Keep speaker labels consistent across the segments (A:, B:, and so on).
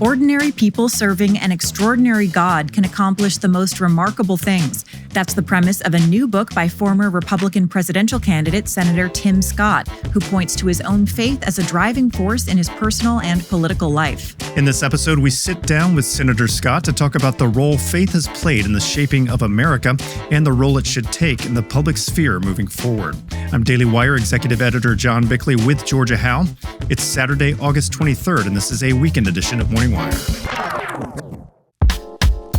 A: Ordinary people serving an extraordinary God can accomplish the most remarkable things. That's the premise of a new book by former Republican presidential candidate Senator Tim Scott, who points to his own faith as a driving force in his personal and political life.
B: In this episode, we sit down with Senator Scott to talk about the role faith has played in the shaping of America and the role it should take in the public sphere moving forward. I'm Daily Wire Executive Editor John Bickley with Georgia Howe. It's Saturday, August 23rd, and this is a weekend edition of Morning Wire.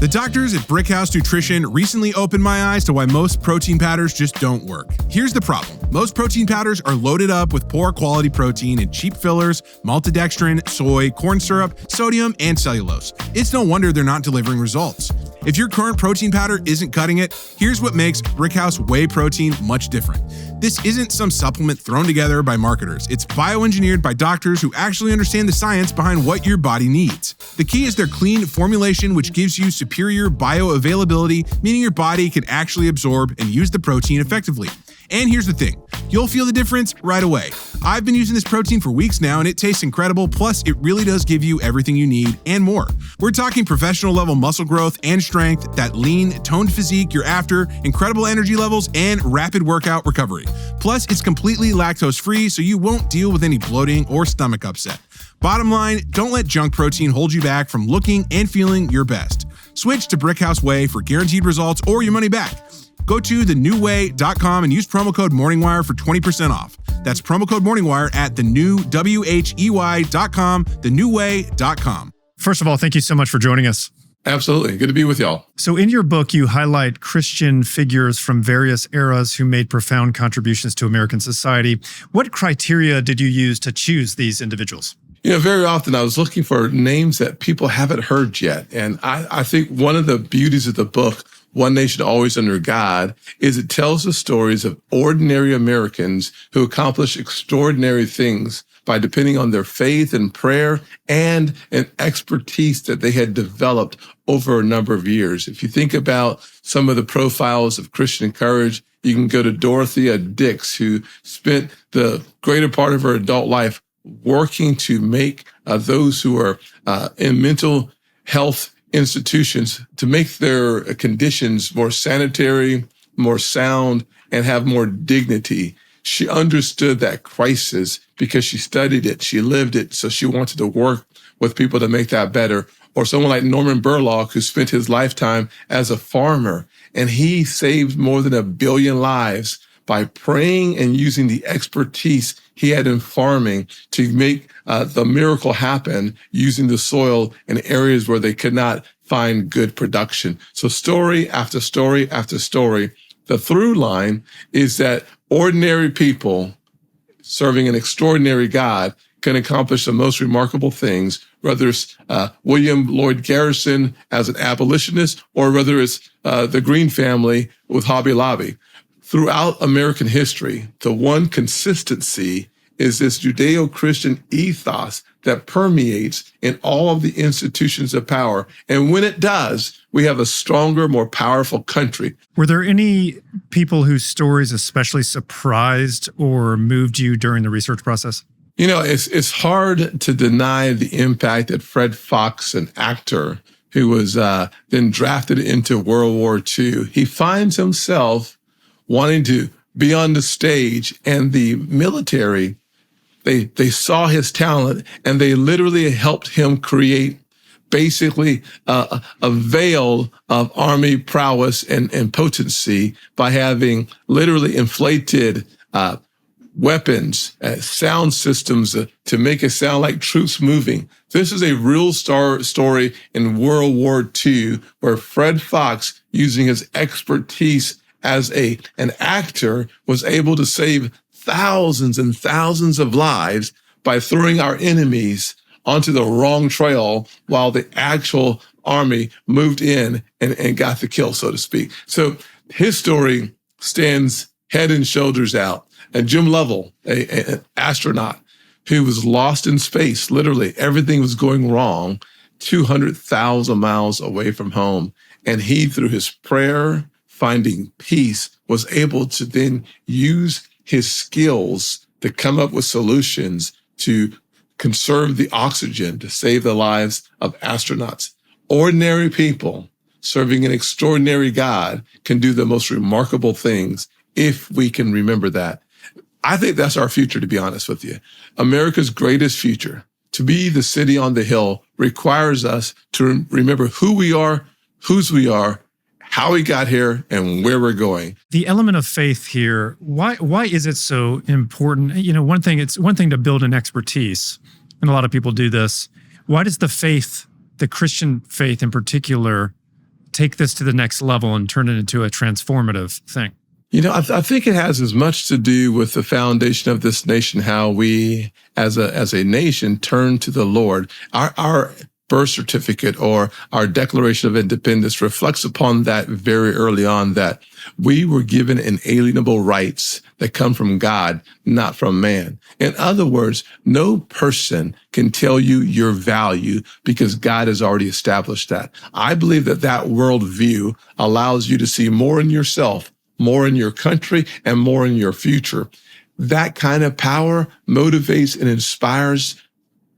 C: The doctors at Brickhouse Nutrition recently opened my eyes to why most protein powders just don't work. Here's the problem. Most protein powders are loaded up with poor quality protein and cheap fillers, maltodextrin, soy, corn syrup, sodium, and cellulose. It's no wonder they're not delivering results. If your current protein powder isn't cutting it, here's what makes Brickhouse Whey Protein much different. This isn't some supplement thrown together by marketers. It's bioengineered by doctors who actually understand the science behind what your body needs. The key is their clean formulation, which gives you superior bioavailability, meaning your body can actually absorb and use the protein effectively. And here's the thing, you'll feel the difference right away. I've been using this protein for weeks now and it tastes incredible, plus it really does give you everything you need and more. We're talking professional level muscle growth and strength, that lean, toned physique you're after, incredible energy levels, and rapid workout recovery. Plus, it's completely lactose free, so you won't deal with any bloating or stomach upset. Bottom line, don't let junk protein hold you back from looking and feeling your best. Switch to Brickhouse Whey for guaranteed results or your money back. Go to thenewway.com and use promo code MorningWire for 20% off. That's promo code MorningWire at thenewway.com, thenewway.com.
B: First of all, thank you so much for joining us.
D: Absolutely. Good to be with y'all.
B: So in your book, you highlight Christian figures from various eras who made profound contributions to American society. What criteria did you use to choose these individuals?
D: Very often I was looking for names that people haven't heard yet. And I think one of the beauties of the book, One Nation Always Under God, is it tells the stories of ordinary Americans who accomplish extraordinary things by depending on their faith and prayer and an expertise that they had developed over a number of years. If you think about some of the profiles of Christian courage, you can go to Dorothea Dix, who spent the greater part of her adult life working to make those who are in mental health institutions, to make their conditions more sanitary, more sound, and have more dignity. She understood that crisis because she studied it, she lived it, so she wanted to work with people to make that better. Or someone like Norman Burlock, who spent his lifetime as a farmer, and he saved more than 1 billion lives by praying and using the expertise he had in farming to make the miracle happen using the soil in areas where they could not find good production. So story after story after story, the through line is that ordinary people serving an extraordinary God can accomplish the most remarkable things, whether it's William Lloyd Garrison as an abolitionist or whether it's the Green family with Hobby Lobby. Throughout American history, the one consistency is this Judeo-Christian ethos that permeates in all of the institutions of power. And when it does, we have a stronger, more powerful country.
B: Were there any people whose stories especially surprised or moved you during the research process?
D: It's hard to deny the impact that Fred Fox, an actor who was then drafted into World War II, he finds himself wanting to be on the stage, and the military, they saw his talent and they literally helped him create basically a veil of army prowess and potency by having literally inflated weapons, sound systems to make it sound like troops moving. This is a real story in World War II where Fred Fox, using his expertise as an actor, was able to save thousands and thousands of lives by throwing our enemies onto the wrong trail while the actual army moved in and got the kill, so to speak. So his story stands head and shoulders out. And Jim Lovell, an astronaut who was lost in space, literally everything was going wrong, 200,000 miles away from home. And he, through his prayer, finding peace, was able to then use his skills to come up with solutions to conserve the oxygen to save the lives of astronauts. Ordinary people serving an extraordinary God can do the most remarkable things if we can remember that. I think that's our future, to be honest with you. America's greatest future, to be the city on the hill, requires us to remember who we are, whose we are, how we got here, and where we're going.
B: The element of faith here, why is it so important? It's one thing to build an expertise, and a lot of people do this. Why does the faith, the Christian faith in particular, take this to the next level and turn it into a transformative thing?
D: I think it has as much to do with the foundation of this nation, how we as a nation turn to the Lord. Our birth certificate or our Declaration of Independence reflects upon that very early on, that we were given inalienable rights that come from God, not from man. In other words, no person can tell you your value because God has already established that. I believe that worldview allows you to see more in yourself, more in your country, and more in your future. That kind of power motivates and inspires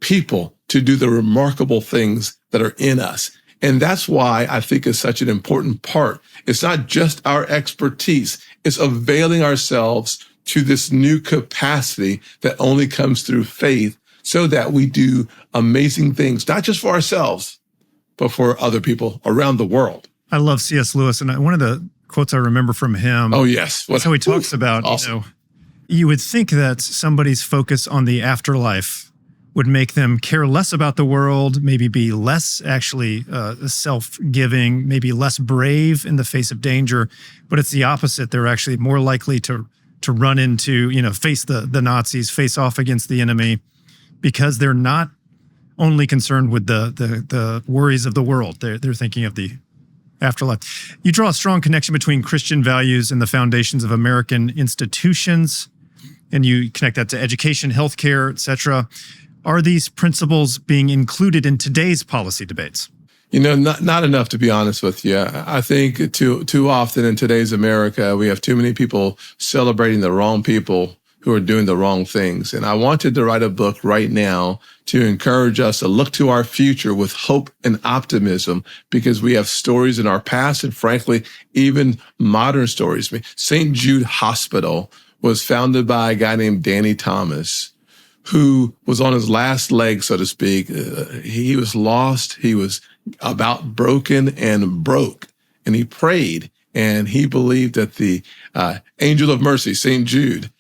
D: people to do the remarkable things that are in us. And that's why I think it's such an important part. It's not just our expertise. It's availing ourselves to this new capacity that only comes through faith so that we do amazing things, not just for ourselves, but for other people around the world.
B: I love C.S. Lewis, and one of the quotes I remember from him.
D: Oh, yes.
B: That's how he talks about,
D: awesome.
B: You would think that somebody's focus on the afterlife would make them care less about the world, maybe be less actually self-giving, maybe less brave in the face of danger. But it's the opposite. They're actually more likely to run into, face the Nazis, face off against the enemy, because they're not only concerned with the worries of the world. They're thinking of the afterlife. You draw a strong connection between Christian values and the foundations of American institutions, and you connect that to education, healthcare, et cetera. Are these principles being included in today's policy debates?
D: Not enough, to be honest with you. I think too often in today's America, we have too many people celebrating the wrong people who are doing the wrong things. And I wanted to write a book right now to encourage us to look to our future with hope and optimism, because we have stories in our past and, frankly, even modern stories. St. Jude Hospital was founded by a guy named Danny Thomas, who was on his last leg, so to speak. He was lost. He was about broken and broke. And he prayed, and he believed that the angel of mercy, St. Jude,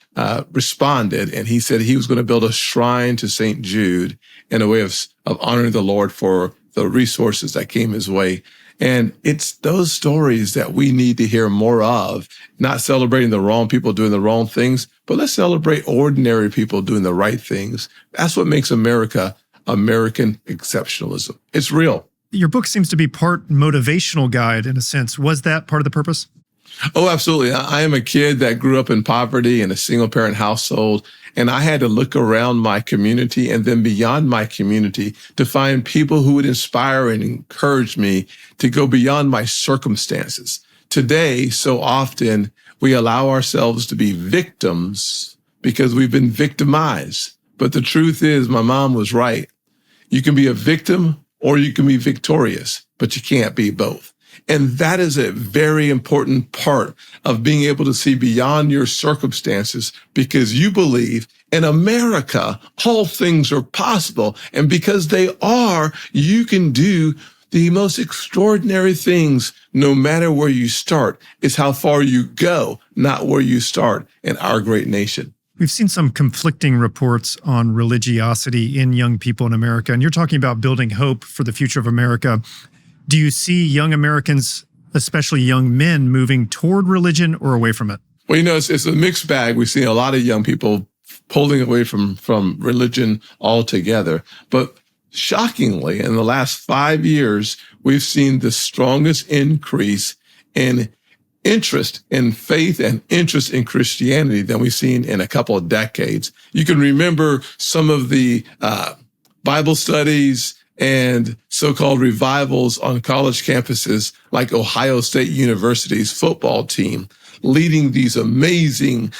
D: responded. And he said he was going to build a shrine to St. Jude in a way of honoring the Lord for the resources that came his way. And it's those stories that we need to hear more of, not celebrating the wrong people doing the wrong things, but let's celebrate ordinary people doing the right things. That's what makes America American exceptionalism. It's real.
B: Your book seems to be part motivational guide in a sense. Was that part of the purpose?
D: Oh, absolutely. I am a kid that grew up in poverty in a single parent household, and I had to look around my community and then beyond my community to find people who would inspire and encourage me to go beyond my circumstances. Today, so often, we allow ourselves to be victims because we've been victimized. But the truth is, my mom was right. You can be a victim or you can be victorious, but you can't be both. And that is a very important part of being able to see beyond your circumstances, because you believe in America, all things are possible. And because they are, you can do the most extraordinary things no matter where you start. It's how far you go, not where you start in our great nation.
B: We've seen some conflicting reports on religiosity in young people in America, and you're talking about building hope for the future of America. Do you see young Americans, especially young men, moving toward religion or away from it?
D: Well, it's a mixed bag. We've seen a lot of young people pulling away from religion altogether. But shockingly, in the last 5 years, we've seen the strongest increase in interest in faith and interest in Christianity than we've seen in a couple of decades. You can remember some of the Bible studies and so-called revivals on college campuses like Ohio State University's football team, leading these amazing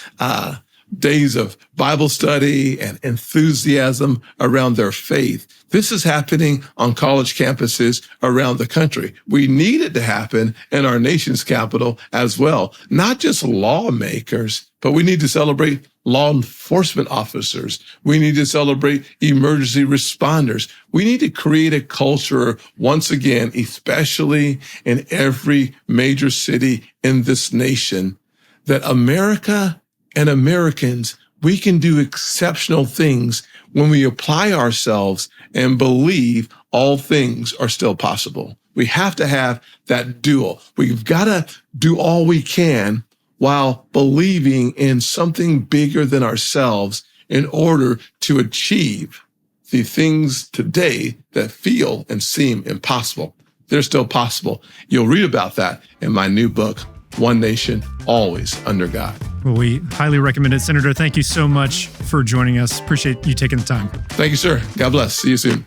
D: days of Bible study and enthusiasm around their faith. This is happening on college campuses around the country. We need it to happen in our nation's capital as well. Not just lawmakers, but we need to celebrate law enforcement officers. We need to celebrate emergency responders. We need to create a culture, once again, especially in every major city in this nation, that America and Americans, we can do exceptional things when we apply ourselves and believe all things are still possible. We have to have that dual. We've got to do all we can while believing in something bigger than ourselves in order to achieve the things today that feel and seem impossible. They're still possible. You'll read about that in my new book, One Nation, Always Under God.
B: Well, we highly recommend it. Senator, thank you so much for joining us. Appreciate you taking the time.
D: Thank you, sir. God bless. See you soon.